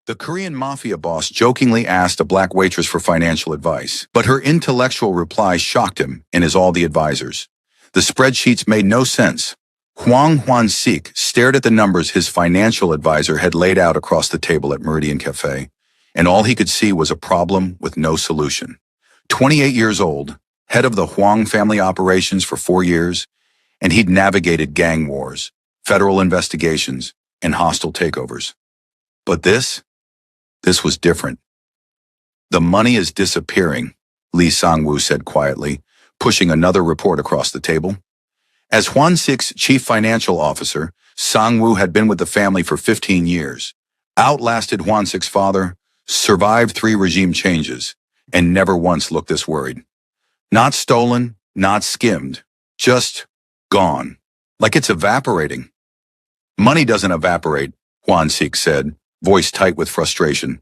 The Korean Mafia boss jokingly asked a black waitress for financial advice, but her intellectual reply shocked him and his all the advisors. The spreadsheets made no sense. Hwang Sik stared at the numbers his financial advisor had laid out across the table at Meridian Cafe, and all he could see was a problem with no solution. 28 years old, head of the Hwang family operations for 4 years, and he'd navigated gang wars, federal investigations, and hostile takeovers. But this was different. The money is disappearing, Lee Sang-woo said quietly, pushing another report across the table. As Hwan-sik's chief financial officer, Sang-woo had been with the family for 15 years, outlasted Hwan-sik's father, survived 3 regime changes, and never once looked this worried. Not stolen, not skimmed, just gone, like it's evaporating. Money doesn't evaporate, Hwan-sik said, voice tight with frustration.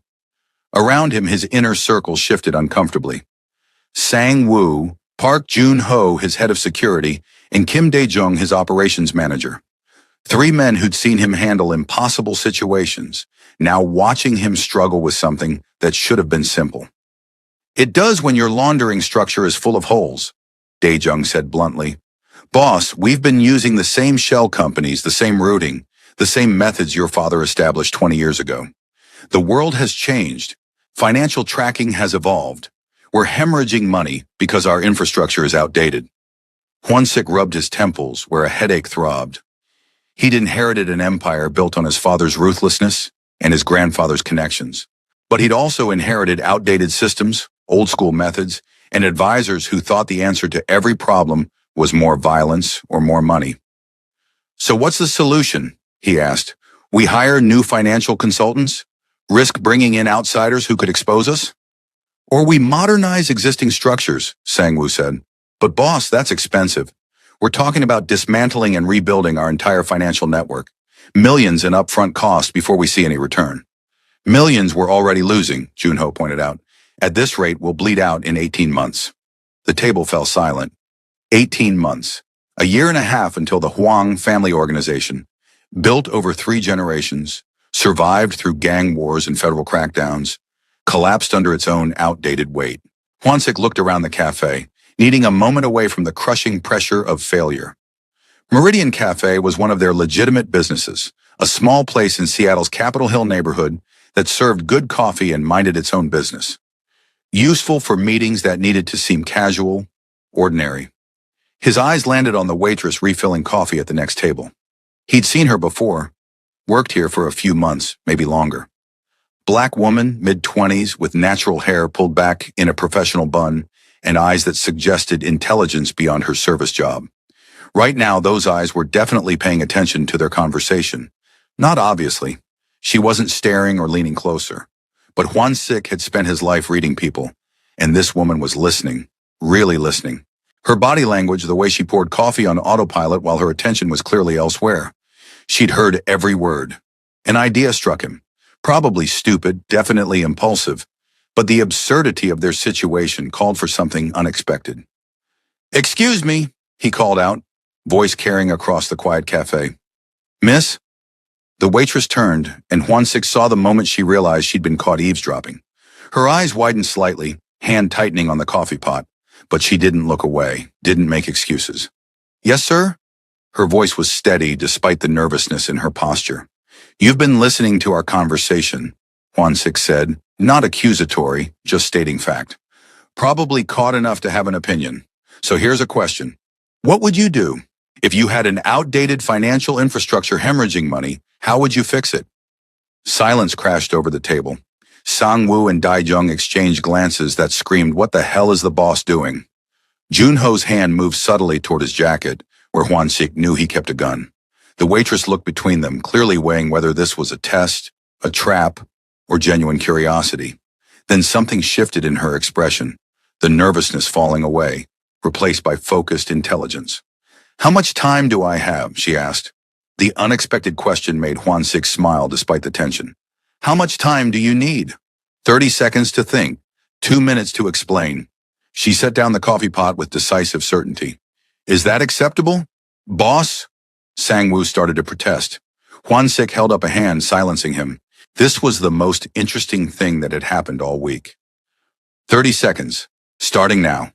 Around him, his inner circle shifted uncomfortably. Sang-woo, Park Jun-ho, his head of security, and Kim Dae-jung, his operations manager. 3 men who'd seen him handle impossible situations, now watching him struggle with something that should have been simple. It does when your laundering structure is full of holes, Dae-jung said bluntly. Boss, we've been using the same shell companies, the same routing, the same methods your father established 20 years ago. The world has changed. Financial tracking has evolved. We're hemorrhaging money because our infrastructure is outdated. Hwan-sik rubbed his temples where a headache throbbed. He'd inherited an empire built on his father's ruthlessness and his grandfather's connections. But he'd also inherited outdated systems, old-school methods, and advisors who thought the answer to every problem was more violence or more money. So what's the solution? He asked. We hire new financial consultants? Risk bringing in outsiders who could expose us? Or we modernize existing structures, Sang-woo said. But boss, that's expensive. We're talking about dismantling and rebuilding our entire financial network. Millions in upfront costs before we see any return. Millions we're already losing, Jun-ho pointed out. At this rate, we'll bleed out in 18 months. The table fell silent. 18 months. A year and a half until the Hwang family organization, built over 3 generations, survived through gang wars and federal crackdowns, collapsed under its own outdated weight. Hwan-sik looked around the cafe, needing a moment away from the crushing pressure of failure. Meridian Cafe was one of their legitimate businesses, a small place in Seattle's Capitol Hill neighborhood that served good coffee and minded its own business. Useful for meetings that needed to seem casual, ordinary. His eyes landed on the waitress refilling coffee at the next table. He'd seen her before, worked here for a few months, maybe longer. Black woman, mid-20s, with natural hair pulled back in a professional bun and eyes that suggested intelligence beyond her service job. Right now, those eyes were definitely paying attention to their conversation. Not obviously. She wasn't staring or leaning closer. But Hwan-sik had spent his life reading people, and this woman was listening, really listening. Her body language, the way she poured coffee on autopilot while her attention was clearly elsewhere. She'd heard every word. An idea struck him. Probably stupid, definitely impulsive, but the absurdity of their situation called for something unexpected. "Excuse me," he called out, voice carrying across the quiet cafe. "Miss?" The waitress turned, and Hwan-sik saw the moment she realized she'd been caught eavesdropping. Her eyes widened slightly, hand tightening on the coffee pot, but she didn't look away, didn't make excuses. "Yes, sir?" Her voice was steady despite the nervousness in her posture. "You've been listening to our conversation," Hwan-sik said, not accusatory, just stating fact. "Probably caught enough to have an opinion. So here's a question. What would you do? If you had an outdated financial infrastructure hemorrhaging money, how would you fix it?" Silence crashed over the table. Sang-woo and Dae-jung exchanged glances that screamed, "What the hell is the boss doing?" Jun-ho's hand moved subtly toward his jacket, where Hwan-sik knew he kept a gun. The waitress looked between them, clearly weighing whether this was a test, a trap, or genuine curiosity. Then something shifted in her expression, the nervousness falling away, replaced by focused intelligence. "How much time do I have?" she asked. The unexpected question made Hwan-sik smile despite the tension. "How much time do you need?" 30 seconds to think, 2 minutes to explain. She set down the coffee pot with decisive certainty. "Is that acceptable?" "Boss?" Sang-woo started to protest. Hwan-sik held up a hand, silencing him. This was the most interesting thing that had happened all week. 30 seconds, starting now.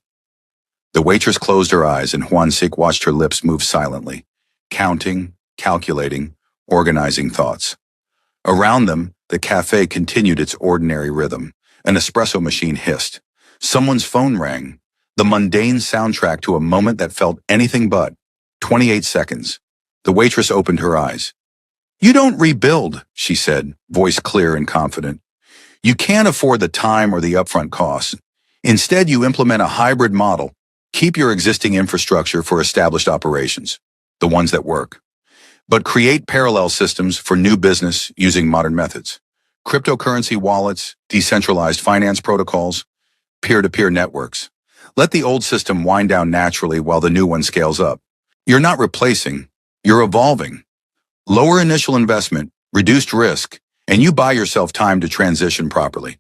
The waitress closed her eyes and Juan-Sik watched her lips move silently, counting, calculating, organizing thoughts. Around them, the cafe continued its ordinary rhythm. An espresso machine hissed. Someone's phone rang, the mundane soundtrack to a moment that felt anything but. 28 seconds. The waitress opened her eyes. "You don't rebuild," she said, voice clear and confident. "You can't afford the time or the upfront costs. Instead, you implement a hybrid model. Keep your existing infrastructure for established operations, the ones that work. But create parallel systems for new business using modern methods. Cryptocurrency wallets, decentralized finance protocols, peer-to-peer networks. Let the old system wind down naturally while the new one scales up. You're not replacing, you're evolving. Lower initial investment, reduced risk, and you buy yourself time to transition properly."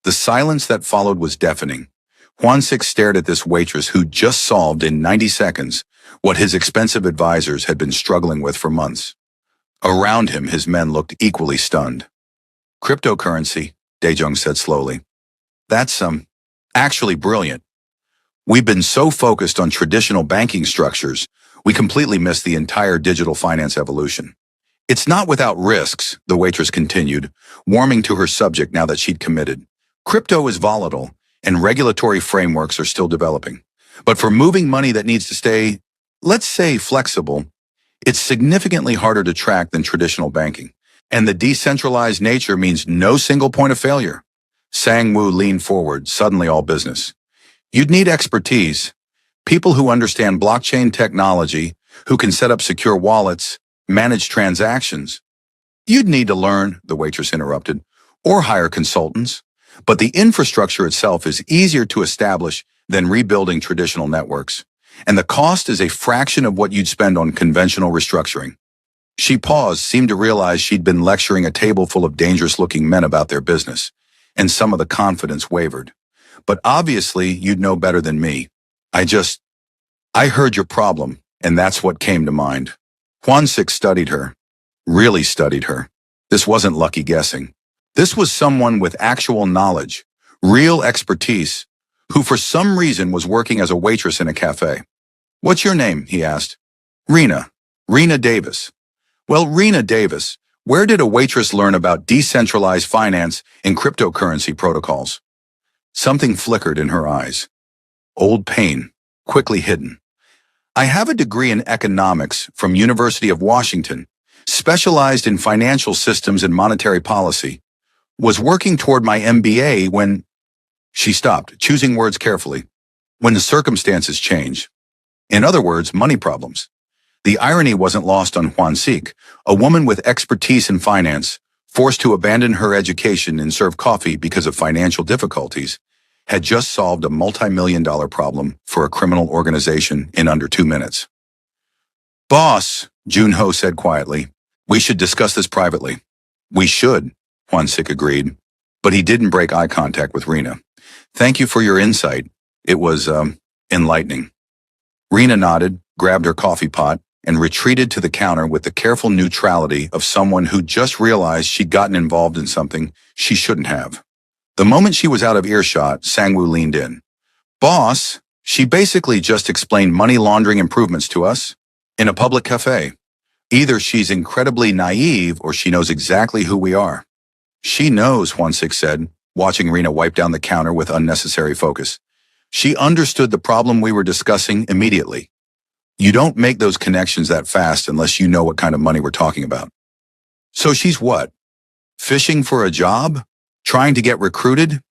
The silence that followed was deafening. Juan-Sik stared at this waitress who just solved in 90 seconds what his expensive advisors had been struggling with for months. Around him, his men looked equally stunned. "Cryptocurrency," Daejong said slowly. "That's actually brilliant. We've been so focused on traditional banking structures, we completely missed the entire digital finance evolution. It's not without risks," the waitress continued, warming to her subject now that she'd committed. "Crypto is volatile, and regulatory frameworks are still developing. But for moving money that needs to stay, let's say, flexible, it's significantly harder to track than traditional banking. And the decentralized nature means no single point of failure." Sang-woo leaned forward, suddenly all business. "You'd need expertise, people who understand blockchain technology, who can set up secure wallets, manage transactions." "You'd need to learn," the waitress interrupted, "or hire consultants. But the infrastructure itself is easier to establish than rebuilding traditional networks. And the cost is a fraction of what you'd spend on conventional restructuring." She paused, seemed to realize she'd been lecturing a table full of dangerous-looking men about their business, and some of the confidence wavered. "But obviously, you'd know better than me. I heard your problem, and that's what came to mind." Juan-Sik studied her. Really studied her. This wasn't lucky guessing. This was someone with actual knowledge, real expertise, who for some reason was working as a waitress in a cafe. "What's your name?" he asked. "Rena. Rena Davis." "Well, Rena Davis, where did a waitress learn about decentralized finance and cryptocurrency protocols?" Something flickered in her eyes. Old pain, quickly hidden. "I have a degree in economics from University of Washington, specialized in financial systems and monetary policy. Was working toward my MBA when—" She stopped, choosing words carefully. "When the circumstances change. In other words, money problems." The irony wasn't lost on Juan-Sik, a woman with expertise in finance, forced to abandon her education and serve coffee because of financial difficulties, had just solved a multi-million-dollar problem for a criminal organization in under 2 minutes. "Boss," Junho said quietly, "we should discuss this privately." "We should," Juan-Sik agreed, but he didn't break eye contact with Rena. "Thank you for your insight. It was, enlightening." Rena nodded, grabbed her coffee pot, and retreated to the counter with the careful neutrality of someone who just realized she'd gotten involved in something she shouldn't have. The moment she was out of earshot, Sang-woo leaned in. "Boss, she basically just explained money laundering improvements to us in a public cafe. Either she's incredibly naive or she knows exactly who we are." "She knows," Juan-Sik said, watching Rena wipe down the counter with unnecessary focus. "She understood the problem we were discussing immediately. You don't make those connections that fast unless you know what kind of money we're talking about." "So she's what? Fishing for a job? Trying to get recruited?"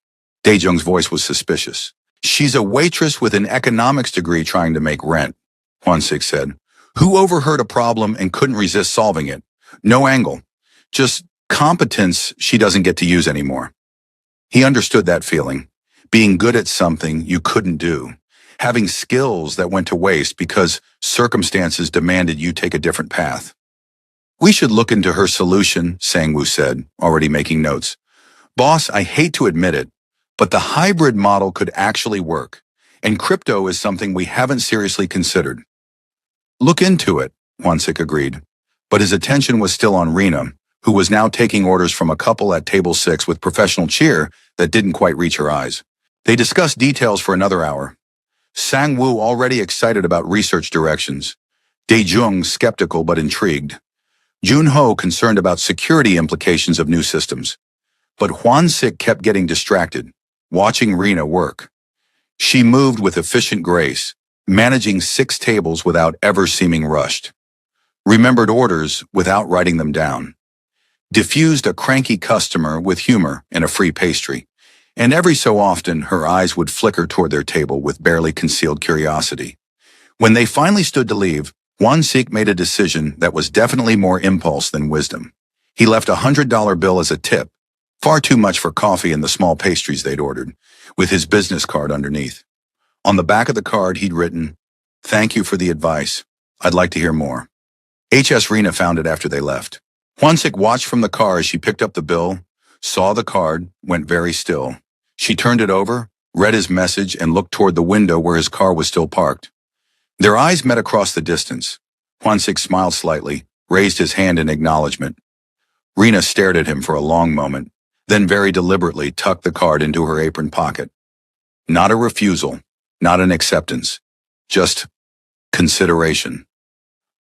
Daejong's voice was suspicious. "She's a waitress with an economics degree trying to make rent," Juan-Sik said. "Who overheard a problem and couldn't resist solving it? No angle. Just competence she doesn't get to use anymore." He understood that feeling. Being good at something you couldn't do. Having skills that went to waste because circumstances demanded you take a different path. "We should look into her solution," Sang-woo said, already making notes. "Boss, I hate to admit it, but the hybrid model could actually work, and crypto is something we haven't seriously considered." "Look into it," Juan-Sik agreed, but his attention was still on Rena, who was now taking orders from a couple at table 6 with professional cheer that didn't quite reach her eyes. They discussed details for another hour. Sang-woo already excited about research directions. Dae-jung skeptical but intrigued. Jun-ho concerned about security implications of new systems. But Hwan-sik kept getting distracted, watching Rina work. She moved with efficient grace, managing 6 tables without ever seeming rushed. Remembered orders without writing them down. Diffused a cranky customer with humor and a free pastry. And every so often, her eyes would flicker toward their table with barely concealed curiosity. When they finally stood to leave, Hwan-sik made a decision that was definitely more impulse than wisdom. He left a $100 bill as a tip, far too much for coffee and the small pastries they'd ordered, with his business card underneath. On the back of the card, he'd written, "Thank you for the advice. I'd like to hear more." HS Rina found it after they left. Hwan-sik watched from the car as she picked up the bill, saw the card, went very still. She turned it over, read his message, and looked toward the window where his car was still parked. Their eyes met across the distance. Hwan-sik smiled slightly, raised his hand in acknowledgement. Rina stared at him for a long moment, then very deliberately tucked the card into her apron pocket. Not a refusal, not an acceptance, just consideration.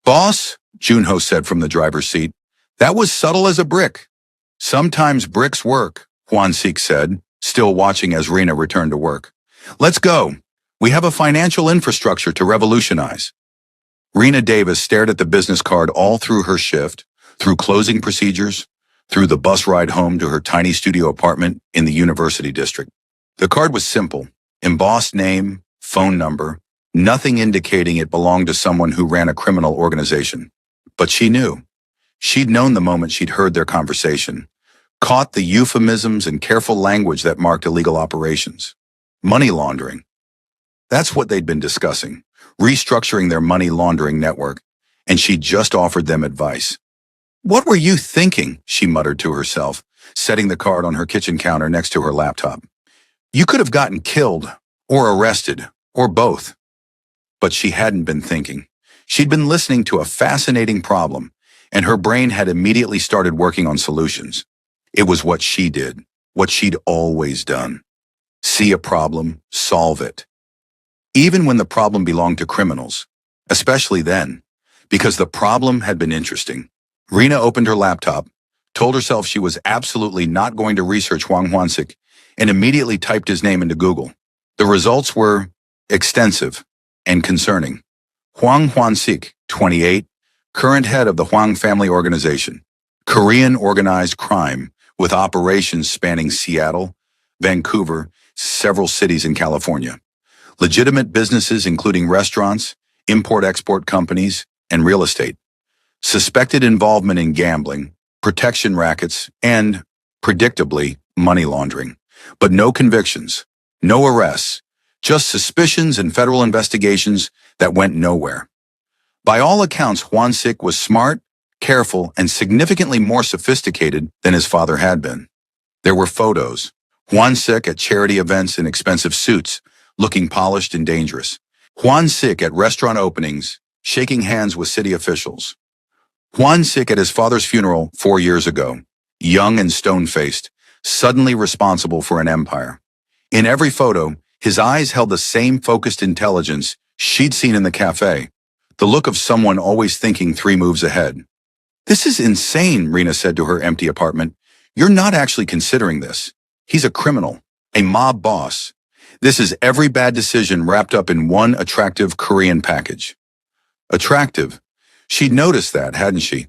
"Boss," Junho said from the driver's seat, "that was subtle as a brick." "Sometimes bricks work," Hwan-sik said, still watching as Rina returned to work. "Let's go. We have a financial infrastructure to revolutionize." Rina Davis stared at the business card all through her shift, through closing procedures, through the bus ride home to her tiny studio apartment in the University District. The card was simple, embossed name, phone number, nothing indicating it belonged to someone who ran a criminal organization. But she knew. She'd known the moment she'd heard their conversation, caught the euphemisms and careful language that marked illegal operations. Money laundering. That's what they'd been discussing, restructuring their money laundering network, and she'd just offered them advice. "What were you thinking?" she muttered to herself, setting the card on her kitchen counter next to her laptop. "You could have gotten killed, or arrested, or both." But she hadn't been thinking. She'd been listening to a fascinating problem, and her brain had immediately started working on solutions. It was what she did, what she'd always done. See a problem, solve it. Even when the problem belonged to criminals, especially then, because the problem had been interesting. Rina opened her laptop, told herself she was absolutely not going to research Hwan-sik, and immediately typed his name into Google. The results were extensive and concerning. Hwan-sik, 28, current head of the Hwang family organization, Korean organized crime with operations spanning Seattle, Vancouver, several cities in California. Legitimate businesses including restaurants, import-export companies, and real estate. Suspected involvement in gambling, protection rackets, and, predictably, money laundering. But no convictions, no arrests, just suspicions and federal investigations that went nowhere. By all accounts, Hwan-sik was smart, careful, and significantly more sophisticated than his father had been. There were photos. Hwan-sik at charity events in expensive suits, looking polished and dangerous. Hwan-sik at restaurant openings, shaking hands with city officials. Hwan-sik at his father's funeral 4 years ago, young and stone-faced, suddenly responsible for an empire. In every photo, his eyes held the same focused intelligence she'd seen in the cafe, the look of someone always thinking 3 moves ahead. "This is insane," Rina said to her empty apartment. "You're not actually considering this. He's a criminal, a mob boss. This is every bad decision wrapped up in one attractive Korean package." Attractive. She'd noticed that, hadn't she?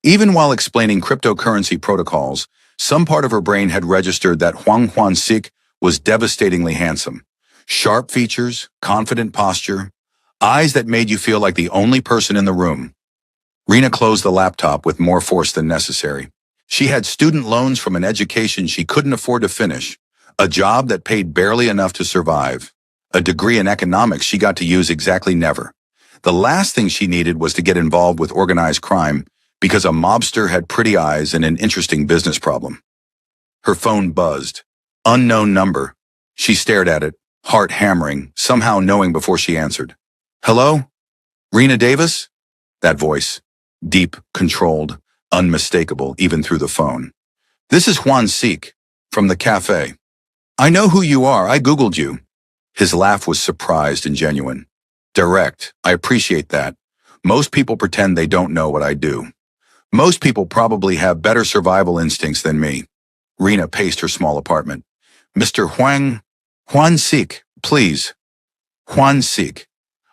Even while explaining cryptocurrency protocols, some part of her brain had registered that Hwan-sik was devastatingly handsome. Sharp features, confident posture, eyes that made you feel like the only person in the room. Rina closed the laptop with more force than necessary. She had student loans from an education she couldn't afford to finish, a job that paid barely enough to survive, a degree in economics she got to use exactly never. The last thing she needed was to get involved with organized crime because a mobster had pretty eyes and an interesting business problem. Her phone buzzed. Unknown number. She stared at it, heart hammering, somehow knowing before she answered. "Hello? Rina Davis?" That voice, deep, controlled, unmistakable even through the phone. This is Juan Seek, from the cafe. I know who you are, I Googled you. His laugh was surprised and genuine. Direct, I appreciate that. Most people pretend they don't know what I do. Most people probably have better survival instincts than me. Rena paced her small apartment. Mr. Juan Seek, please. Juan Seek.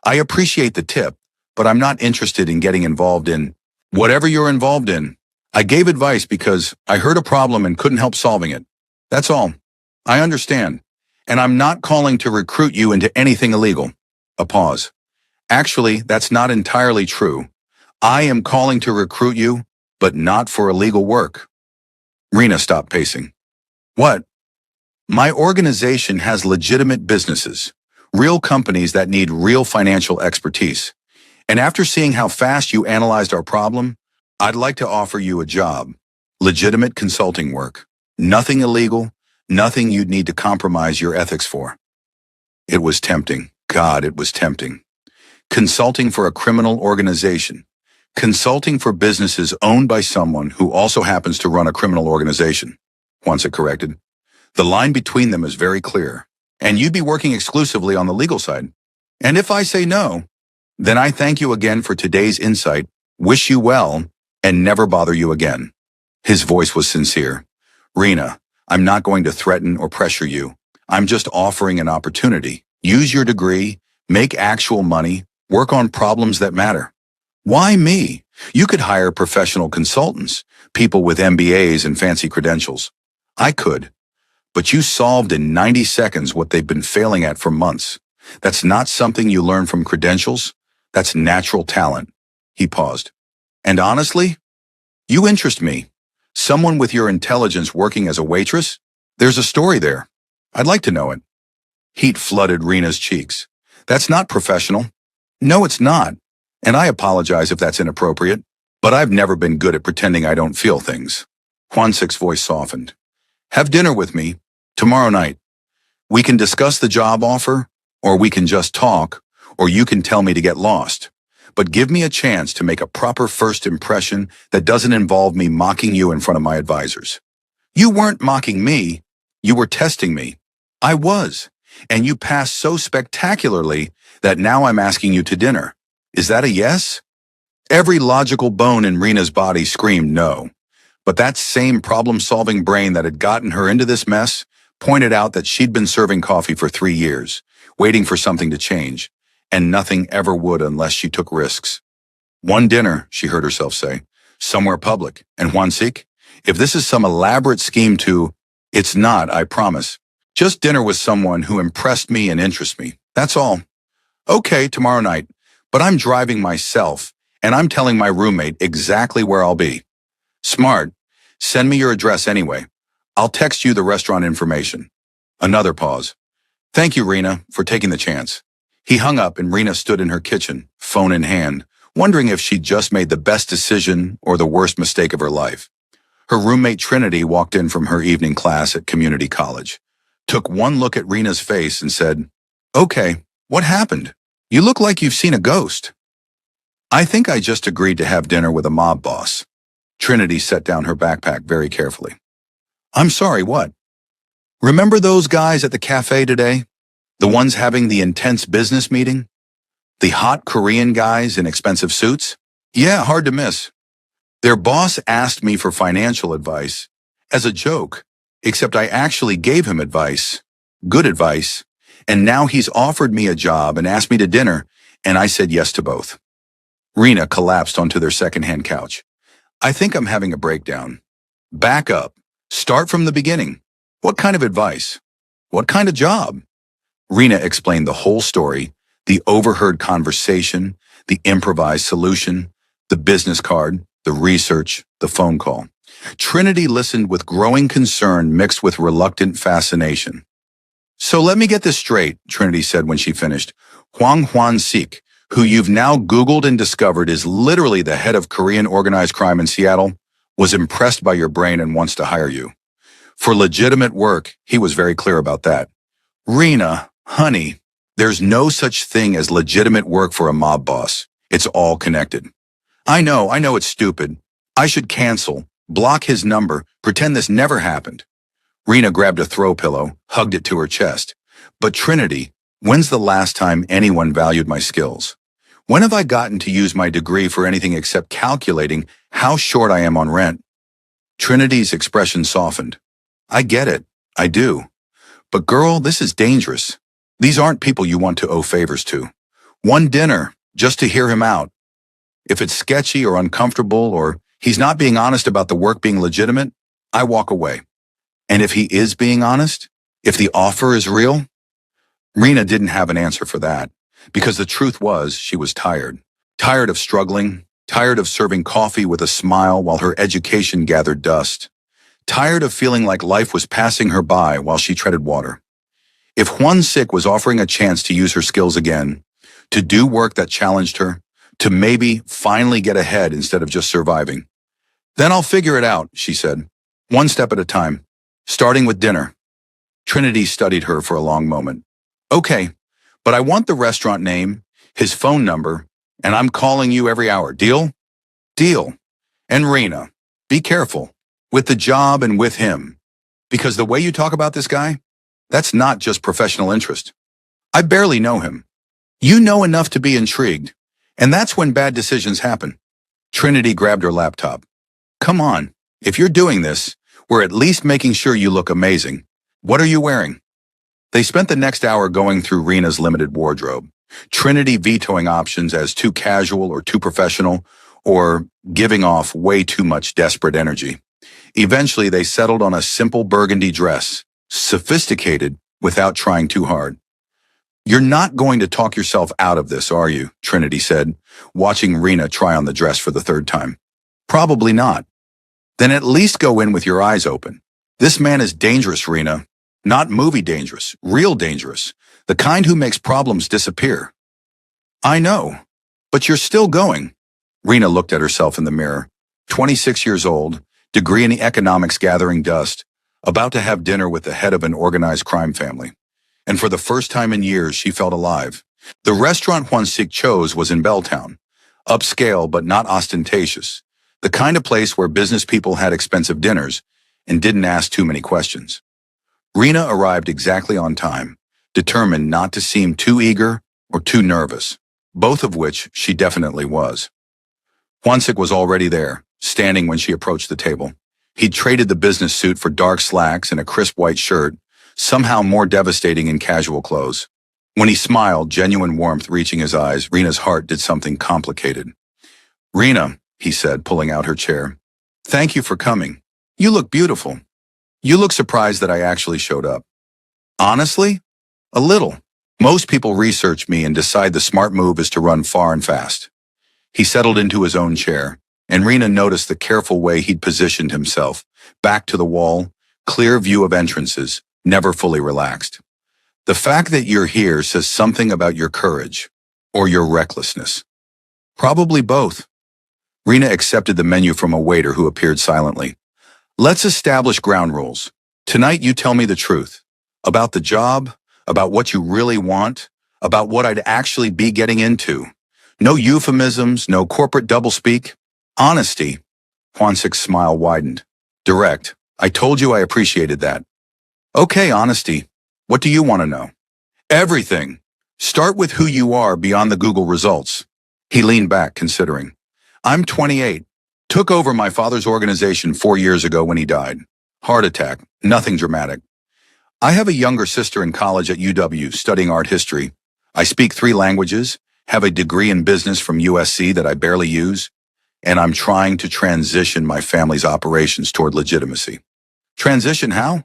I appreciate the tip, but I'm not interested in getting involved in whatever you're involved in. I gave advice because I heard a problem and couldn't help solving it. That's all. I understand. And I'm not calling to recruit you into anything illegal. A pause. Actually, that's not entirely true. I am calling to recruit you, but not for illegal work. Rena stopped pacing. What? My organization has legitimate businesses, real companies that need real financial expertise. And after seeing how fast you analyzed our problem, I'd like to offer you a job. Legitimate consulting work. Nothing illegal, nothing you'd need to compromise your ethics for. It was tempting. God, it was tempting. Consulting for a criminal organization. Consulting for businesses owned by someone who also happens to run a criminal organization. Once it corrected. The line between them is very clear. And you'd be working exclusively on the legal side. And if I say no, then I thank you again for today's insight, wish you well, and never bother you again. His voice was sincere. Rena, I'm not going to threaten or pressure you. I'm just offering an opportunity. Use your degree, make actual money, work on problems that matter. Why me? You could hire professional consultants, people with MBAs and fancy credentials. I could. But you solved in 90 seconds what they've been failing at for months. That's not something you learn from credentials. That's natural talent. He paused. And honestly, you interest me. Someone with your intelligence working as a waitress? There's a story there. I'd like to know it. Heat flooded Rena's cheeks. That's not professional. No, it's not. And I apologize if that's inappropriate, but I've never been good at pretending I don't feel things. Hwansik's voice softened. Have dinner with me tomorrow night. We can discuss the job offer, or we can just talk, or you can tell me to get lost. But give me a chance to make a proper first impression that doesn't involve me mocking you in front of my advisors. You weren't mocking me. You were testing me. I was. And you passed so spectacularly that now I'm asking you to dinner. Is that a yes? Every logical bone in Rena's body screamed no. But that same problem-solving brain that had gotten her into this mess pointed out that she'd been serving coffee for 3 years, waiting for something to change, and nothing ever would unless she took risks. One dinner, she heard herself say, somewhere public. And Hwansik, if this is some elaborate scheme to, it's not, I promise. Just dinner with someone who impressed me and interests me. That's all. Okay, tomorrow night. But I'm driving myself, and I'm telling my roommate exactly where I'll be. Smart. Send me your address anyway. I'll text you the restaurant information. Another pause. Thank you, Rena, for taking the chance. He hung up and Rena stood in her kitchen, phone in hand, wondering if she'd just made the best decision or the worst mistake of her life. Her roommate Trinity walked in from her evening class at community college, took one look at Rena's face and said, Okay, what happened? You look like you've seen a ghost. I think I just agreed to have dinner with a mob boss. Trinity set down her backpack very carefully. I'm sorry, what? Remember those guys at the cafe today? The ones having the intense business meeting? The hot Korean guys in expensive suits? Yeah, hard to miss. Their boss asked me for financial advice, as a joke, except I actually gave him advice, good advice, and now he's offered me a job and asked me to dinner, and I said yes to both. Rena collapsed onto their second-hand couch. I think I'm having a breakdown. Back up. Start from the beginning. What kind of advice? What kind of job? Rena explained the whole story, the overheard conversation, the improvised solution, the business card, the research, the phone call. Trinity listened with growing concern mixed with reluctant fascination. So let me get this straight, Trinity said when she finished. Hwan Sik, who you've now Googled and discovered is literally the head of Korean organized crime in Seattle, was impressed by your brain and wants to hire you. For legitimate work, he was very clear about that. Rena, honey, there's no such thing as legitimate work for a mob boss. It's all connected. I know it's stupid, I should cancel, block his number, pretend this never happened. Rena grabbed a throw pillow, hugged it to her chest. But Trinity, when's the last time anyone valued my skills? When have I gotten to use my degree for anything except calculating how short I am on rent? Trinity's expression softened. I get it. I do. But girl, this is dangerous. These aren't people you want to owe favors to. One dinner, just to hear him out. If it's sketchy or uncomfortable or he's not being honest about the work being legitimate, I walk away. And if he is being honest, if the offer is real, Rena didn't have an answer for that, because the truth was she was tired. Tired of struggling, tired of serving coffee with a smile while her education gathered dust, tired of feeling like life was passing her by while she treaded water. If Juan Sick was offering a chance to use her skills again, to do work that challenged her, to maybe finally get ahead instead of just surviving, then I'll figure it out, she said, one step at a time, starting with dinner. Trinity studied her for a long moment. Okay, but I want the restaurant name, his phone number, and I'm calling you every hour. Deal? Deal. And Rena, be careful, with the job and with him, because the way you talk about this guy, that's not just professional interest. I barely know him. You know enough to be intrigued, and that's when bad decisions happen. Trinity grabbed her laptop. Come on, if you're doing this, we're at least making sure you look amazing. What are you wearing? They spent the next hour going through Rena's limited wardrobe, Trinity vetoing options as too casual or too professional, or giving off way too much desperate energy. Eventually, they settled on a simple burgundy dress, sophisticated without trying too hard. You're not going to talk yourself out of this, are you? Trinity said, watching Rena try on the dress for the third time. Probably not. Then at least go in with your eyes open. This man is dangerous, Rena. Not movie dangerous, real dangerous. The kind who makes problems disappear. I know, but you're still going. Rena looked at herself in the mirror. 26 years old, degree in economics gathering dust, about to have dinner with the head of an organized crime family. And for the first time in years, she felt alive. The restaurant Juan Sik chose was in Belltown. Upscale but not ostentatious. The kind of place where business people had expensive dinners and didn't ask too many questions. Rena arrived exactly on time, determined not to seem too eager or too nervous, both of which she definitely was. Juansik was already there, standing when she approached the table. He'd traded the business suit for dark slacks and a crisp white shirt, somehow more devastating in casual clothes. When he smiled, genuine warmth reaching his eyes, Rena's heart did something complicated. Rena, he said, pulling out her chair. Thank you for coming. You look beautiful. You look surprised that I actually showed up. Honestly? A little. Most people research me and decide the smart move is to run far and fast. He settled into his own chair, and Rena noticed the careful way he'd positioned himself, back to the wall, clear view of entrances, never fully relaxed. The fact that you're here says something about your courage, or your recklessness. Probably both. Rena accepted the menu from a waiter who appeared silently. Let's establish ground rules. Tonight you tell me the truth. About the job, about what you really want, about what I'd actually be getting into. No euphemisms, no corporate doublespeak. Honesty. Juansik's smile widened. Direct. I told you I appreciated that. Okay, honesty. What do you want to know? Everything. Start with who you are beyond the Google results. He leaned back, considering. I'm 28. Took over my father's organization 4 years ago when he died. Heart attack, nothing dramatic. I have a younger sister in college at UW studying art history. I speak 3 languages, have a degree in business from USC that I barely use, and I'm trying to transition my family's operations toward legitimacy. Transition how?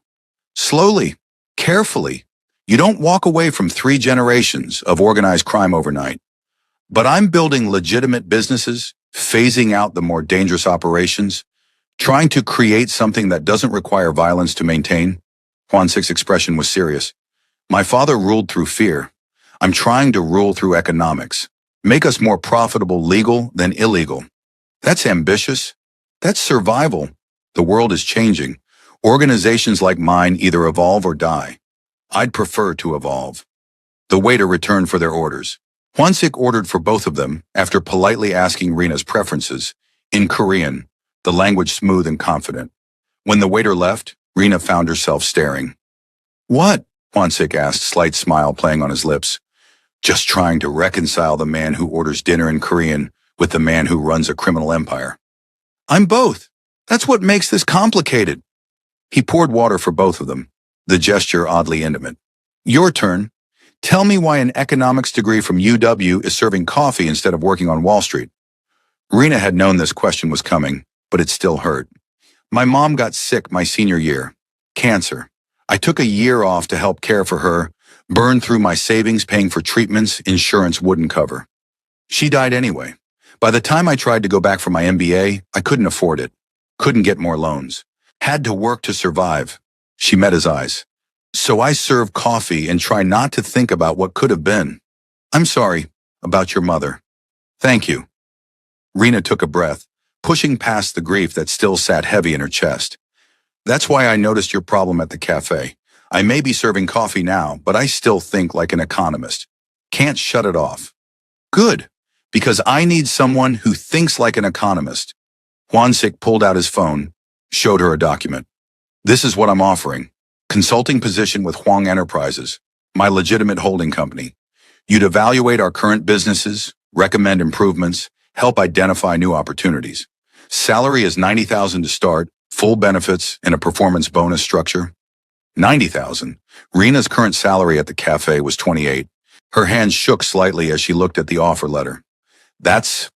Slowly, carefully. You don't walk away from 3 generations of organized crime overnight. But I'm building legitimate businesses, phasing out the more dangerous operations, trying to create something that doesn't require violence to maintain. Juansik's expression was serious. My father ruled through fear. I'm trying to rule through economics, make us more profitable legal than illegal. That's ambitious. That's survival. The world is changing. Organizations like mine either evolve or die. I'd prefer to evolve. The waiter returned for their orders. Juansik ordered for both of them after politely asking Rena's preferences. In Korean, the language smooth and confident. When the waiter left, Rena found herself staring. What? Hwansik asked, slight smile playing on his lips. Just trying to reconcile the man who orders dinner in Korean with the man who runs a criminal empire. I'm both. That's what makes this complicated. He poured water for both of them, the gesture oddly intimate. Your turn. Tell me why an economics degree from UW is serving coffee instead of working on Wall Street. Rena had known this question was coming, but it still hurt. My mom got sick my senior year. Cancer. I took a year off to help care for her, burned through my savings paying for treatments insurance wouldn't cover. She died anyway. By the time I tried to go back for my MBA, I couldn't afford it. Couldn't get more loans. Had to work to survive. She met his eyes. So I serve coffee and try not to think about what could have been. I'm sorry about your mother. Thank you. Rena took a breath, pushing past the grief that still sat heavy in her chest. That's why I noticed your problem at the cafe. I may be serving coffee now, but I still think like an economist. Can't shut it off. Good, because I need someone who thinks like an economist. Hwansik pulled out his phone, showed her a document. This is what I'm offering. Consulting position with Hwang Enterprises, my legitimate holding company. You'd evaluate our current businesses, recommend improvements, help identify new opportunities. Salary is $90,000 to start, full benefits, and a performance bonus structure. $90,000. Rena's current salary at the cafe was $28,000. Her hands shook slightly as she looked at the offer letter. That's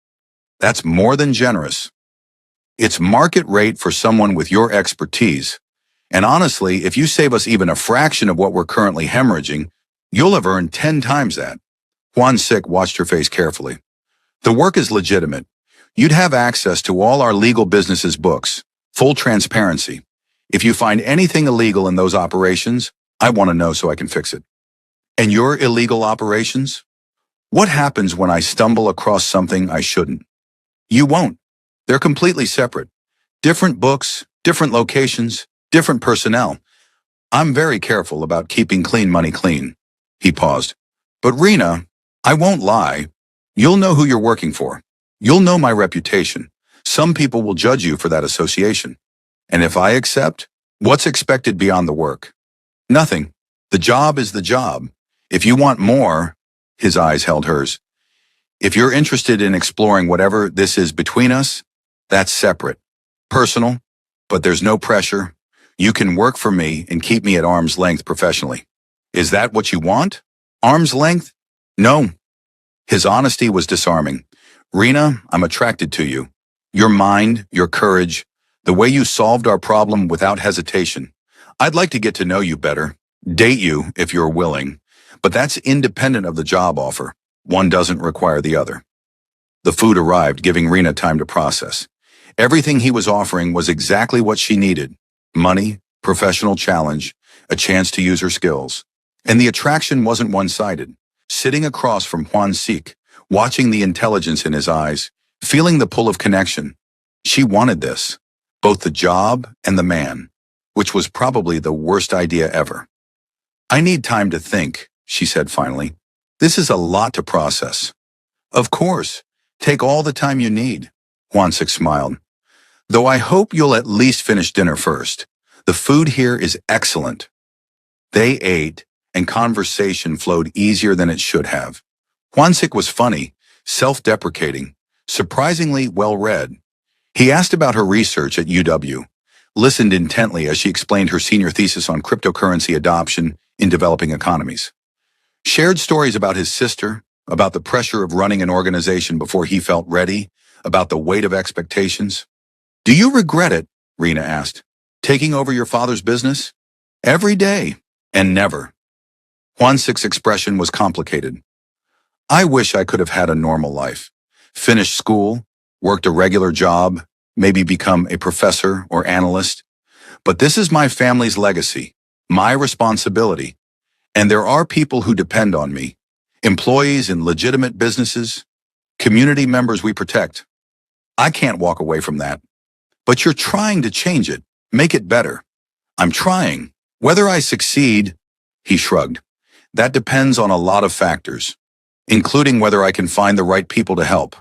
more than generous. It's market rate for someone with your expertise. And honestly, if you save us even a fraction of what we're currently hemorrhaging, you'll have earned 10 times that. Hwansik watched her face carefully. The work is legitimate. You'd have access to all our legal businesses' books, full transparency. If you find anything illegal in those operations, I want to know so I can fix it. And your illegal operations? What happens when I stumble across something I shouldn't? You won't. They're completely separate. Different books, different locations, different personnel. I'm very careful about keeping clean money clean. He paused. But Rena, I won't lie. You'll know who you're working for. You'll know my reputation. Some people will judge you for that association. And if I accept, what's expected beyond the work? Nothing. The job is the job. If you want more, his eyes held hers. If you're interested in exploring whatever this is between us, that's separate. Personal, but there's no pressure. You can work for me and keep me at arm's length professionally. Is that what you want? Arm's length? No. His honesty was disarming. Rena, I'm attracted to you. Your mind, your courage, the way you solved our problem without hesitation. I'd like to get to know you better, date you if you're willing, but that's independent of the job offer. One doesn't require the other. The food arrived, giving Rena time to process. Everything he was offering was exactly what she needed. Money, professional challenge, a chance to use her skills. And the attraction wasn't one-sided. Sitting across from Hwansik, watching the intelligence in his eyes, feeling the pull of connection. She wanted this, both the job and the man, which was probably the worst idea ever. I need time to think, she said finally. This is a lot to process. Of course, take all the time you need, Hwansik smiled. Though I hope you'll at least finish dinner first. The food here is excellent. They ate, and conversation flowed easier than it should have. Hwansik was funny, self-deprecating, surprisingly well-read. He asked about her research at UW, listened intently as she explained her senior thesis on cryptocurrency adoption in developing economies. Shared stories about his sister, about the pressure of running an organization before he felt ready, about the weight of expectations. Do you regret it, Rena asked, taking over your father's business? Every day, and never. Hwansik's expression was complicated. I wish I could have had a normal life. Finished school, worked a regular job, maybe become a professor or analyst. But this is my family's legacy, my responsibility. And there are people who depend on me, employees in legitimate businesses, community members we protect. I can't walk away from that. But you're trying to change it, make it better. I'm trying. Whether I succeed, he shrugged, that depends on a lot of factors, including whether I can find the right people to help.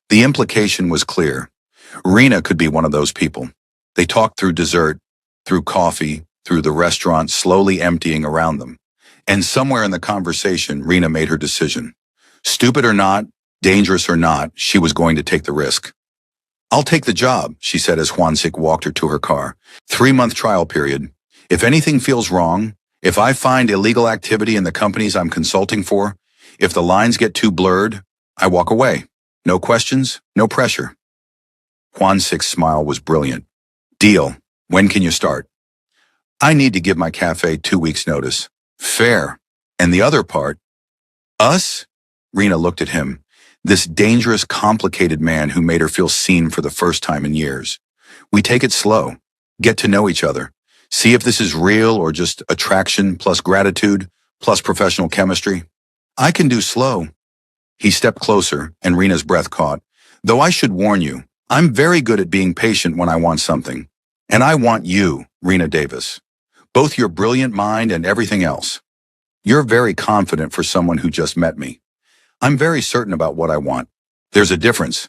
The implication was clear. Rena could be one of those people. They talked through dessert, through coffee, through the restaurant slowly emptying around them. And somewhere in the conversation, Rena made her decision. Stupid or not, dangerous or not, she was going to take the risk. I'll take the job, she said as Juansik walked her to her car. 3-month trial period. If anything feels wrong, if I find illegal activity in the companies I'm consulting for, if the lines get too blurred, I walk away. No questions, no pressure. Juansik's smile was brilliant. Deal. When can you start? I need to give my cafe 2 weeks' notice. Fair. And the other part? Us? Rena looked at him. This dangerous, complicated man who made her feel seen for the first time in years. We take it slow. Get to know each other. See if this is real or just attraction plus gratitude plus professional chemistry. I can do slow. He stepped closer, and Rena's breath caught. Though I should warn you, I'm very good at being patient when I want something. And I want you, Rena Davis. Both your brilliant mind and everything else. You're very confident for someone who just met me. I'm very certain about what I want. There's a difference.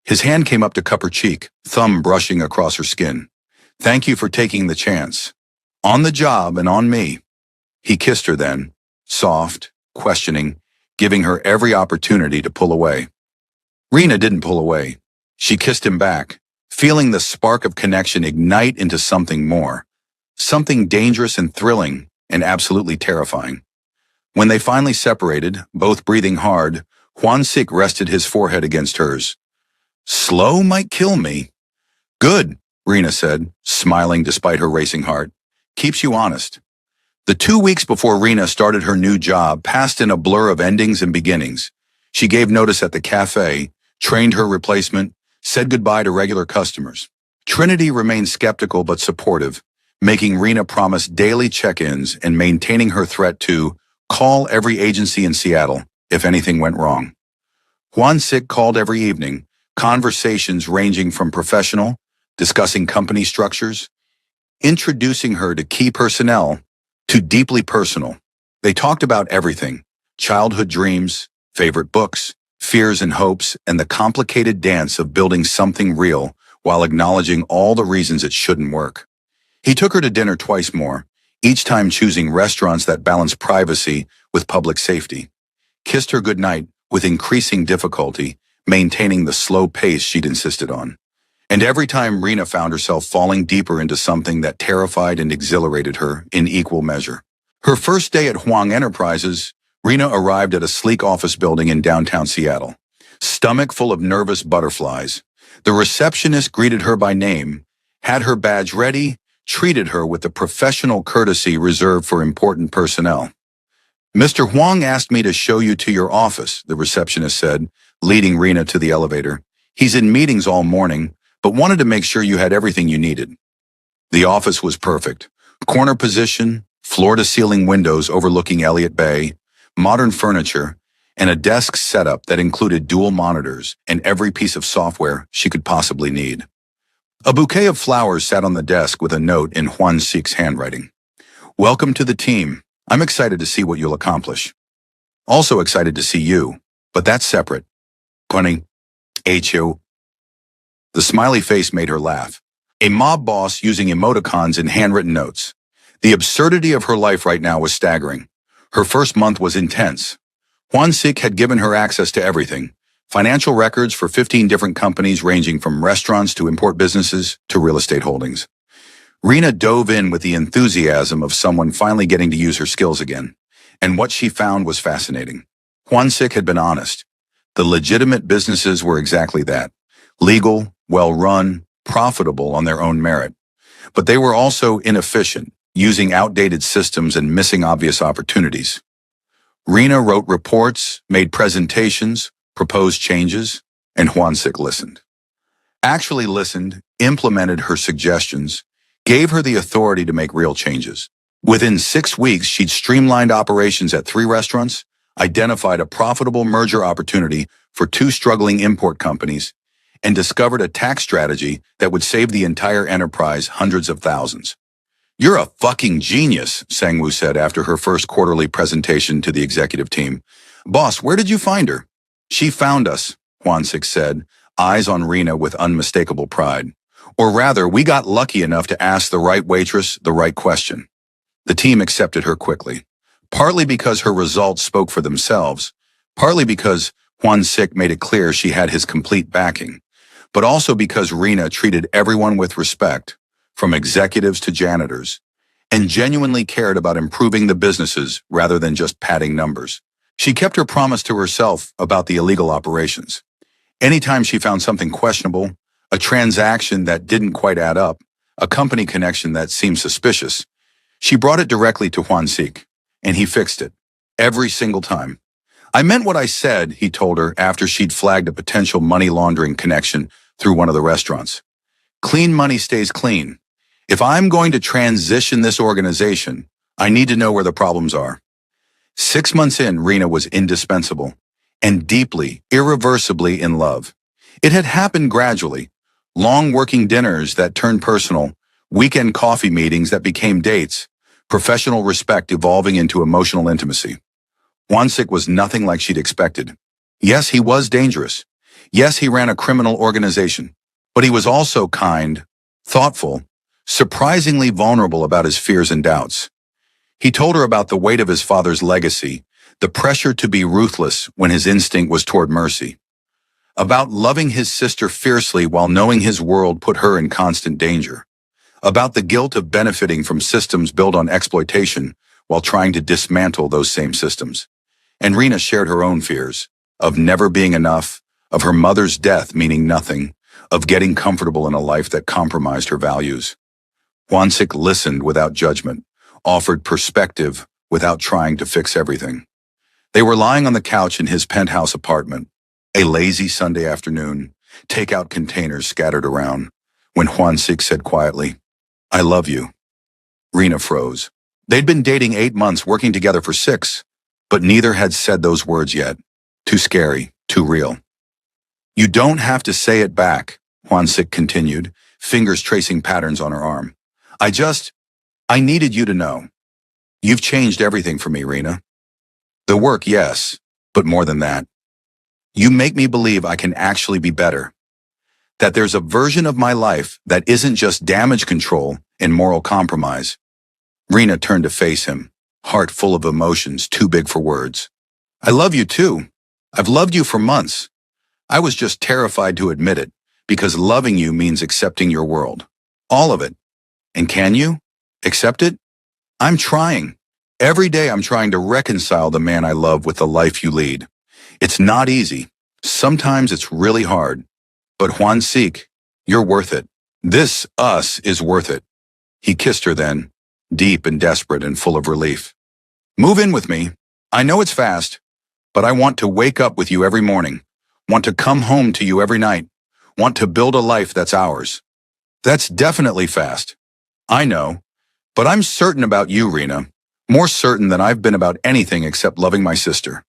His hand came up to cup her cheek, thumb brushing across her skin. Thank you for taking the chance. On the job and on me. He kissed her then, soft, questioning, giving her every opportunity to pull away. Rena didn't pull away. She kissed him back, feeling the spark of connection ignite into something more. Something dangerous and thrilling and absolutely terrifying. When they finally separated, both breathing hard, Juansik rested his forehead against hers. Slow might kill me. Good, Rena said, smiling despite her racing heart. Keeps you honest. The 2 weeks before Rena started her new job passed in a blur of endings and beginnings. She gave notice at the cafe, trained her replacement, said goodbye to regular customers. Trinity remained skeptical but supportive, making Rena promise daily check-ins and maintaining her threat to call every agency in Seattle if anything went wrong. Juansik called every evening, conversations ranging from professional, discussing company structures, introducing her to key personnel, to deeply personal. They talked about everything, childhood dreams, favorite books, fears and hopes, and the complicated dance of building something real while acknowledging all the reasons it shouldn't work. He took her to dinner twice more, each time choosing restaurants that balanced privacy with public safety. Kissed her goodnight with increasing difficulty, maintaining the slow pace she'd insisted on. And every time Rena found herself falling deeper into something that terrified and exhilarated her in equal measure. Her first day at Huang Enterprises, Rena arrived at a sleek office building in downtown Seattle, stomach full of nervous butterflies. The receptionist greeted her by name, had her badge ready, treated her with the professional courtesy reserved for important personnel. Mr. Huang asked me to show you to your office, the receptionist said, leading Rena to the elevator. He's in meetings all morning, but wanted to make sure you had everything you needed. The office was perfect. Corner position, floor-to-ceiling windows overlooking Elliott Bay, modern furniture, and a desk setup that included dual monitors and every piece of software she could possibly need. A bouquet of flowers sat on the desk with a note in Juansik's handwriting. Welcome to the team. I'm excited to see what you'll accomplish. Also excited to see you, but that's separate. Funny. H.O. The smiley face made her laugh. A mob boss using emoticons in handwritten notes. The absurdity of her life right now was staggering. Her first month was intense. Juansik had given her access to everything. Financial records for 15 different companies ranging from restaurants to import businesses to real estate holdings. Rena dove in with the enthusiasm of someone finally getting to use her skills again. And what she found was fascinating. Juansik had been honest. The legitimate businesses were exactly that. Legal, well-run, profitable on their own merit. But they were also inefficient, using outdated systems and missing obvious opportunities. Rena wrote reports, made presentations, proposed changes, and Juansik listened. Actually listened, implemented her suggestions, gave her the authority to make real changes. Within 6 weeks, she'd streamlined operations at 3 restaurants, identified a profitable merger opportunity for 2 struggling import companies, and discovered a tax strategy that would save the entire enterprise hundreds of thousands. You're a fucking genius, Sangwoo said after her first quarterly presentation to the executive team. Boss, where did you find her? She found us, Juansik said, eyes on Rena with unmistakable pride. Or rather, we got lucky enough to ask the right waitress the right question. The team accepted her quickly, partly because her results spoke for themselves, partly because Juan Sik made it clear she had his complete backing, but also because Rena treated everyone with respect, from executives to janitors, and genuinely cared about improving the businesses rather than just padding numbers. She kept her promise to herself about the illegal operations. Anytime she found something questionable, a transaction that didn't quite add up, a company connection that seemed suspicious, she brought it directly to Juan Sik, and he fixed it. Every single time. I meant what I said, he told her after she'd flagged a potential money laundering connection through one of the restaurants. Clean money stays clean. If I'm going to transition this organization, I need to know where the problems are. 6 months in, Rena was indispensable and deeply, irreversibly in love. It had happened gradually. Long working dinners that turned personal, weekend coffee meetings that became dates, professional respect evolving into emotional intimacy. Juan Sik was nothing like she'd expected. Yes, he was dangerous. Yes, he ran a criminal organization. But he was also kind, thoughtful, surprisingly vulnerable about his fears and doubts. He told her about the weight of his father's legacy, the pressure to be ruthless when his instinct was toward mercy, about loving his sister fiercely while knowing his world put her in constant danger, about the guilt of benefiting from systems built on exploitation while trying to dismantle those same systems. And Rena shared her own fears, of never being enough, of her mother's death meaning nothing, of getting comfortable in a life that compromised her values. Juan Sik listened without judgment, offered perspective without trying to fix everything. They were lying on the couch in his penthouse apartment, a lazy Sunday afternoon, takeout containers scattered around, when Juan Sik said quietly, "I love you." Rena froze. They'd been dating 8 months, working together for 6, but neither had said those words yet. Too scary, too real. "You don't have to say it back," Juan Sik continued, fingers tracing patterns on her arm. I needed you to know. You've changed everything for me, Rena. The work, yes, but more than that. You make me believe I can actually be better. That there's a version of my life that isn't just damage control and moral compromise." Rena turned to face him, heart full of emotions too big for words. "I love you too. I've loved you for months. I was just terrified to admit it, because loving you means accepting your world. All of it. And can you? Accept it? I'm trying. Every day I'm trying to reconcile the man I love with the life you lead. It's not easy. Sometimes it's really hard. But Juan Sik, you're worth it. This us is worth it." He kissed her then, deep and desperate and full of relief. "Move in with me. I know it's fast, but I want to wake up with you every morning, want to come home to you every night, want to build a life that's ours." "That's definitely fast. I know, but I'm certain about you, Rena, more certain than I've been about anything except loving my sister."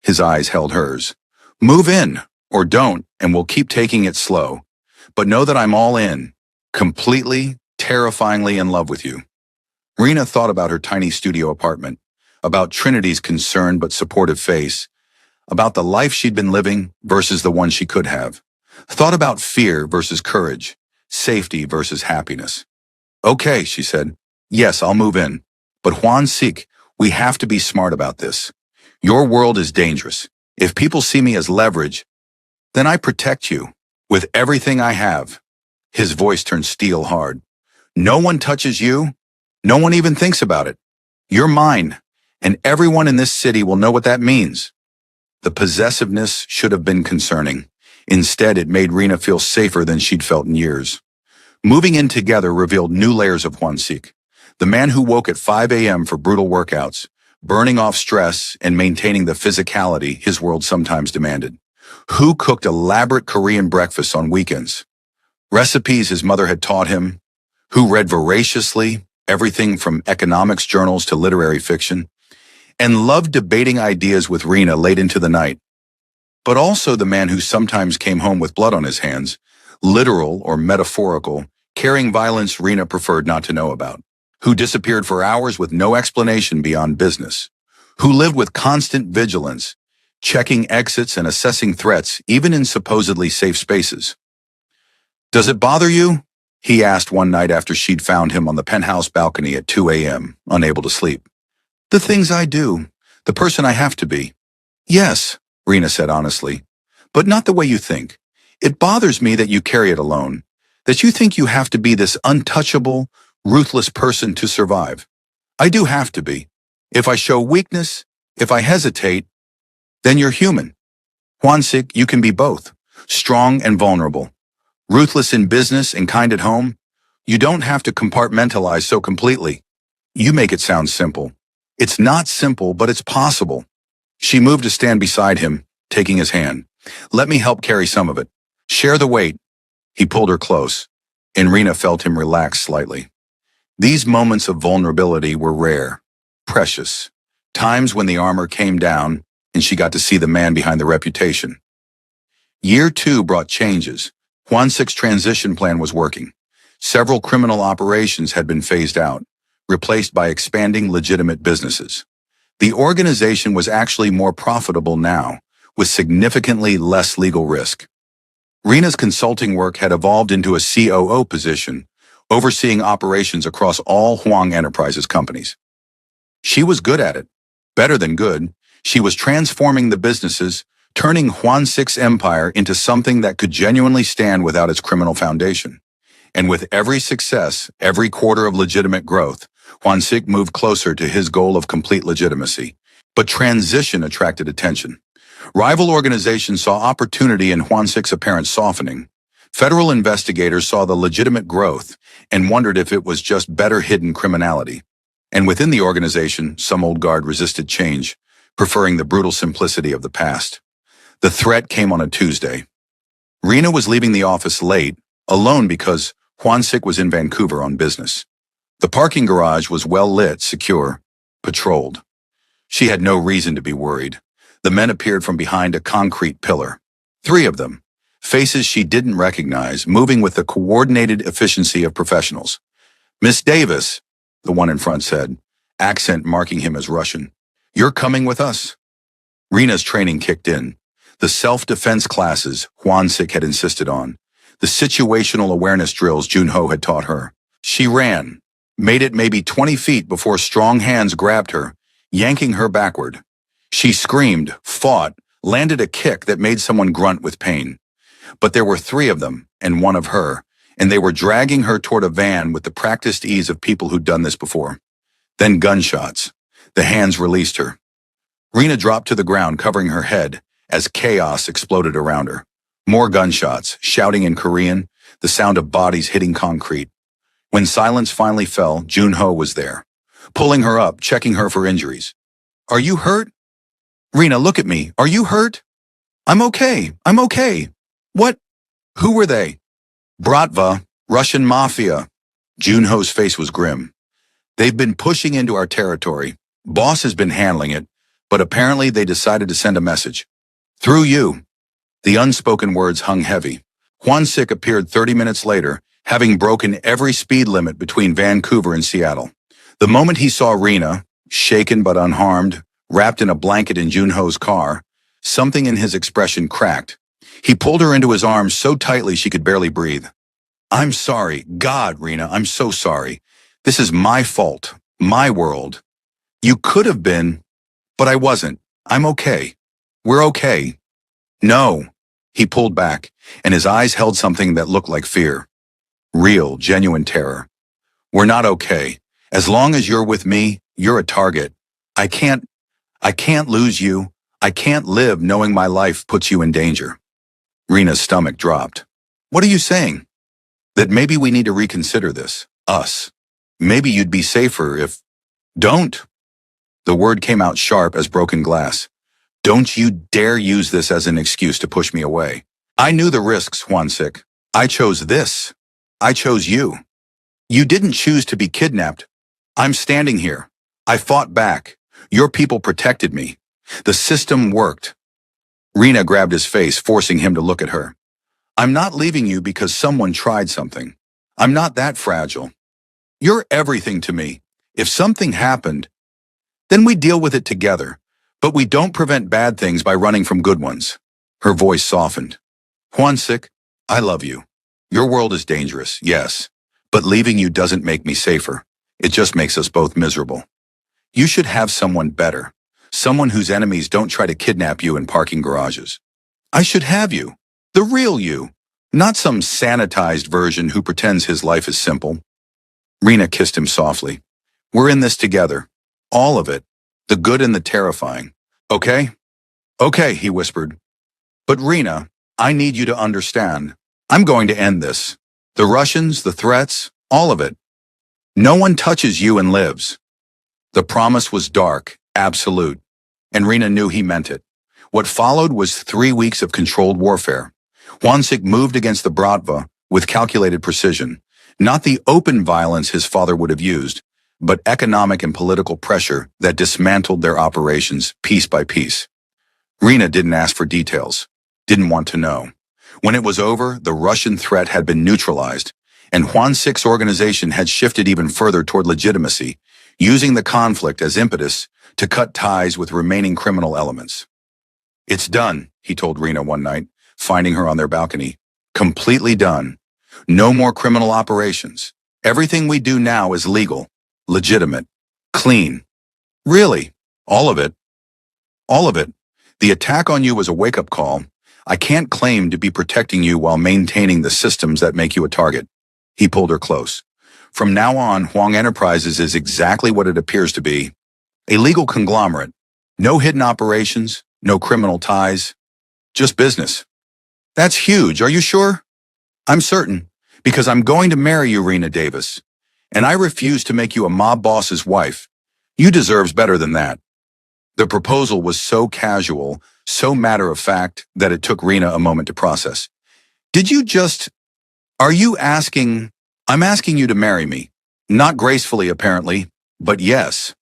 His eyes held hers. "Move in, or don't, and we'll keep taking it slow. But know that I'm all in, completely, terrifyingly in love with you." Rena thought about her tiny studio apartment, about Trinity's concerned but supportive face, about the life she'd been living versus the one she could have, thought about fear versus courage, safety versus happiness. "Okay," she said. "Yes, I'll move in. But Juan Sik, we have to be smart about this. Your world is dangerous. If people see me as leverage, then I protect you with everything I have." His voice turned steel hard. "No one touches you. No one even thinks about it. You're mine, and everyone in this city will know what that means." The possessiveness should have been concerning. Instead, it made Rena feel safer than she'd felt in years. Moving in together revealed new layers of Juan Sik, the man who woke at 5 a.m. for brutal workouts, burning off stress and maintaining the physicality his world sometimes demanded, who cooked elaborate Korean breakfasts on weekends, recipes his mother had taught him, who read voraciously, everything from economics journals to literary fiction, and loved debating ideas with Rena late into the night. But also the man who sometimes came home with blood on his hands, literal or metaphorical, carrying violence Rena preferred not to know about, who disappeared for hours with no explanation beyond business, who lived with constant vigilance, checking exits and assessing threats even in supposedly safe spaces. "Does it bother you?" he asked one night after she'd found him on the penthouse balcony at 2 a.m., unable to sleep. "The things I do, the person I have to be." "Yes," Rena said honestly, "but not the way you think. It bothers me that you carry it alone, that you think you have to be this untouchable, ruthless person to survive. I do have to be. If I show weakness, if I hesitate, then you're human. Hwansik, you can be both, strong and vulnerable, ruthless in business and kind at home. You don't have to compartmentalize so completely. You make it sound simple. It's not simple, but it's possible." She moved to stand beside him, taking his hand. "Let me help carry some of it. Share the weight." He pulled her close, and Rena felt him relax slightly. These moments of vulnerability were rare, precious, times when the armor came down and she got to see the man behind the reputation. Year 2 brought changes. Hwansik's transition plan was working. Several criminal operations had been phased out, replaced by expanding legitimate businesses. The organization was actually more profitable now, with significantly less legal risk. Rena's consulting work had evolved into a COO position, overseeing operations across all Huang Enterprises companies. She was good at it. Better than good, she was transforming the businesses, turning Hwansik's empire into something that could genuinely stand without its criminal foundation. And with every success, every quarter of legitimate growth, Hwansik moved closer to his goal of complete legitimacy. But transition attracted attention. Rival organizations saw opportunity in Hwansik's apparent softening. Federal investigators saw the legitimate growth and wondered if it was just better hidden criminality. And within the organization, some old guard resisted change, preferring the brutal simplicity of the past. The threat came on a Tuesday. Rena was leaving the office late, alone because Hwansik was in Vancouver on business. The parking garage was well lit, secure, patrolled. She had no reason to be worried. The men appeared from behind a concrete pillar. 3 of them, faces she didn't recognize, moving with the coordinated efficiency of professionals. "Miss Davis," the one in front said, accent marking him as Russian. "You're coming with us." Rena's training kicked in. The self-defense classes Hwansik had insisted on. The situational awareness drills Junho had taught her. She ran, made it maybe 20 feet before strong hands grabbed her, yanking her backward. She screamed, fought, landed a kick that made someone grunt with pain. But there were 3 of them, and 1 of her, and they were dragging her toward a van with the practiced ease of people who'd done this before. Then gunshots. The hands released her. Rena dropped to the ground, covering her head, as chaos exploded around her. More gunshots, shouting in Korean, the sound of bodies hitting concrete. When silence finally fell, Junho was there, pulling her up, checking her for injuries. "Are you hurt?" "Rena, look at me. Are you hurt?" I'm okay. "What? Who were they?" "Bratva, Russian Mafia." Junho's face was grim. "They've been pushing into our territory. Boss has been handling it, but apparently they decided to send a message. Through you." The unspoken words hung heavy. Hwansik appeared 30 minutes later, having broken every speed limit between Vancouver and Seattle. The moment he saw Rena, shaken but unharmed, wrapped in a blanket in Junho's car, something in his expression cracked. He pulled her into his arms so tightly she could barely breathe. "I'm sorry. God, Rena, I'm so sorry. This is my fault. My world. You could have been, but I wasn't. I'm okay. We're okay." "No." He pulled back, and his eyes held something that looked like fear. Real, genuine terror. "We're not okay. As long as you're with me, you're a target. I can't lose you. I can't live knowing my life puts you in danger." Rena's stomach dropped. "What are you saying?" "That maybe we need to reconsider this. Us. Maybe you'd be safer if—" "Don't." The word came out sharp as broken glass. "Don't you dare use this as an excuse to push me away. I knew the risks, Hwansik. I chose this. I chose you. You didn't choose to be kidnapped. I'm standing here. I fought back. Your people protected me. The system worked." Rena grabbed his face, forcing him to look at her. "I'm not leaving you because someone tried something. I'm not that fragile. You're everything to me. If something happened, then we deal with it together. But we don't prevent bad things by running from good ones. Her voice softened. Juansik, I love you. Your world is dangerous, yes. But leaving you doesn't make me safer. It just makes us both miserable. You should have someone better. Someone whose enemies don't try to kidnap you in parking garages. I should have you. The real you. Not some sanitized version who pretends his life is simple. Rena kissed him softly. We're in this together. All of it. The good and the terrifying. Okay? Okay, he whispered. But Rena, I need you to understand. I'm going to end this. The Russians, the threats, all of it. No one touches you and lives. The promise was dark, absolute, and Rena knew he meant it. What followed was 3 weeks of controlled warfare. Juansik moved against the Bratva with calculated precision, not the open violence his father would have used, but economic and political pressure that dismantled their operations piece by piece. Rena didn't ask for details, didn't want to know. When it was over, the Russian threat had been neutralized, and Juansik's organization had shifted even further toward legitimacy, using the conflict as impetus to cut ties with remaining criminal elements. It's done, he told Rena one night, finding her on their balcony. Completely done. No more criminal operations. Everything we do now is legal, legitimate, clean. Really, all of it. All of it. The attack on you was a wake-up call. I can't claim to be protecting you while maintaining the systems that make you a target. He pulled her close. From now on, Huang Enterprises is exactly what it appears to be. A legal conglomerate. No hidden operations, no criminal ties. Just business. That's huge, are you sure? I'm certain, because I'm going to marry you, Rena Davis. And I refuse to make you a mob boss's wife. You deserve better than that. The proposal was so casual, so matter-of-fact, that it took Rena a moment to process. Did you just... Are you asking... I'm asking you to marry me. Not gracefully, apparently, but yes.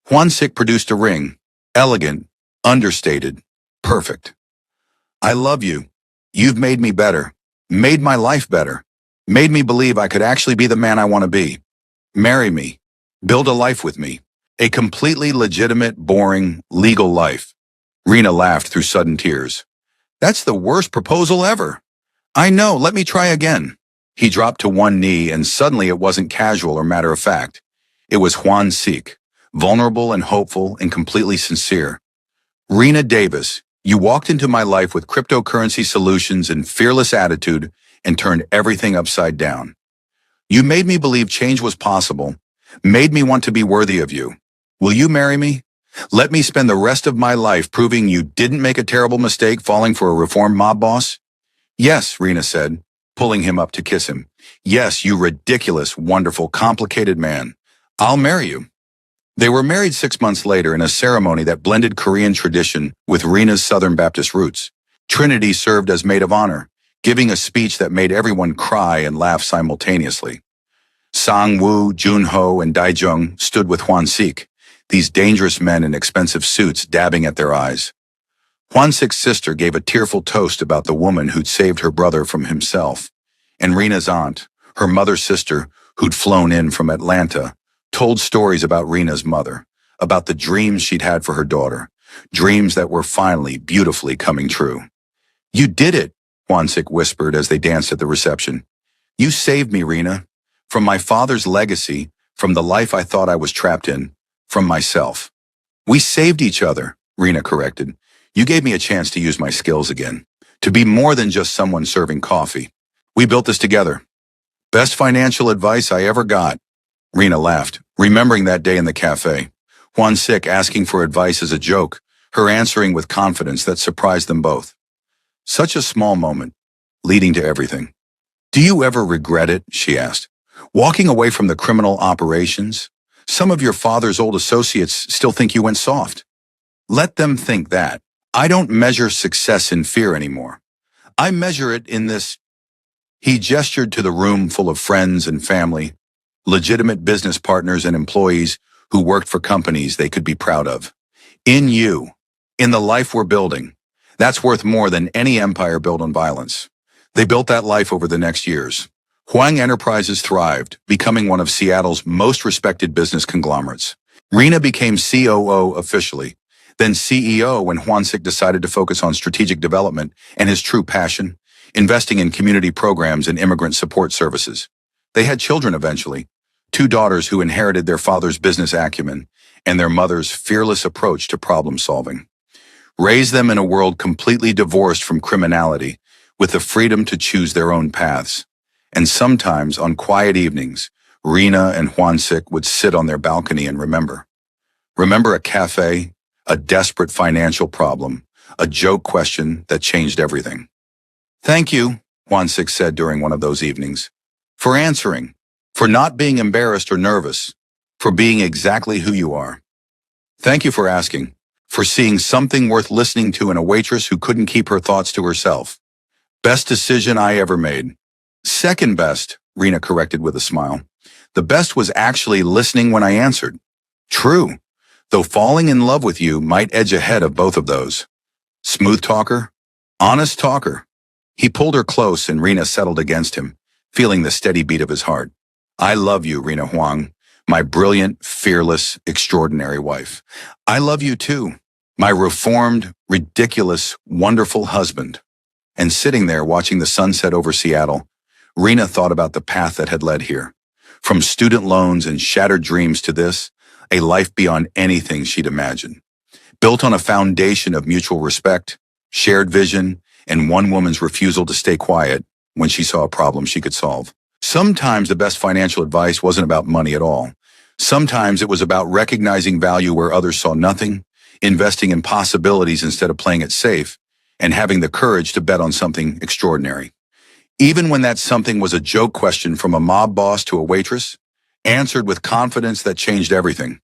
Juansik produced a ring. Elegant, understated, perfect. I love you. You've made me better. Made my life better. Made me believe I could actually be the man I want to be. Marry me. Build a life with me. A completely legitimate, boring, legal life. Rena laughed through sudden tears. That's the worst proposal ever. I know, let me try again. He dropped to one knee, and suddenly it wasn't casual or matter-of-fact. It was Juansik, vulnerable and hopeful and completely sincere. Rena Davis, you walked into my life with cryptocurrency solutions and fearless attitude and turned everything upside down. You made me believe change was possible, made me want to be worthy of you. Will you marry me? Let me spend the rest of my life proving you didn't make a terrible mistake falling for a reformed mob boss? Yes, Rena said, pulling him up to kiss him. Yes, you ridiculous, wonderful, complicated man. I'll marry you. They were married 6 months later in a ceremony that blended Korean tradition with Rena's Southern Baptist roots. Trinity served as maid of honor, giving a speech that made everyone cry and laugh simultaneously. Sang-woo, Jun-ho, and Daijung stood with Juansik, these dangerous men in expensive suits dabbing at their eyes. Juansik's sister gave a tearful toast about the woman who'd saved her brother from himself, and Rena's aunt, her mother's sister, who'd flown in from Atlanta, told stories about Rena's mother, about the dreams she'd had for her daughter, dreams that were finally, beautifully coming true. You did it, Juansik whispered as they danced at the reception. You saved me, Rena, from my father's legacy, from the life I thought I was trapped in, from myself. We saved each other, Rena corrected. You gave me a chance to use my skills again, to be more than just someone serving coffee. We built this together. Best financial advice I ever got. Rena laughed, remembering that day in the cafe. Juansik asking for advice as a joke, her answering with confidence that surprised them both. Such a small moment, leading to everything. Do you ever regret it? She asked. Walking away from the criminal operations? Some of your father's old associates still think you went soft. Let them think that. I don't measure success in fear anymore. I measure it in this. He gestured to the room full of friends and family, legitimate business partners and employees who worked for companies they could be proud of. In you, in the life we're building. That's worth more than any empire built on violence. They built that life over the next years. Huang Enterprises thrived, becoming one of Seattle's most respected business conglomerates. Rena became COO officially. then CEO when Juansik decided to focus on strategic development and his true passion, investing in community programs and immigrant support services. They had children eventually, two daughters who inherited their father's business acumen and their mother's fearless approach to problem solving. Raised them in a world completely divorced from criminality, with the freedom to choose their own paths. And sometimes, on quiet evenings, Rena and Juansik would sit on their balcony and remember. Remember a cafe, a desperate financial problem, a joke question that changed everything. "Thank you," Juansik said during one of those evenings, "for answering, for not being embarrassed or nervous, for being exactly who you are. Thank you for asking, for seeing something worth listening to in a waitress who couldn't keep her thoughts to herself. Best decision I ever made." "Second best," Rena corrected with a smile. "The best was actually listening when I answered." "True, though falling in love with you might edge ahead of both of those." "Smooth talker? Honest talker." He pulled her close and Rena settled against him, feeling the steady beat of his heart. "I love you, Rena Huang, my brilliant, fearless, extraordinary wife. I love you too, my reformed, ridiculous, wonderful husband." And sitting there watching the sunset over Seattle, Rena thought about the path that had led here. From student loans and shattered dreams to this, a life beyond anything she'd imagined. Built on a foundation of mutual respect, shared vision, and one woman's refusal to stay quiet when she saw a problem she could solve. Sometimes the best financial advice wasn't about money at all. Sometimes it was about recognizing value where others saw nothing, investing in possibilities instead of playing it safe, and having the courage to bet on something extraordinary. Even when that something was a joke question from a mob boss to a waitress, answered with confidence that changed everything.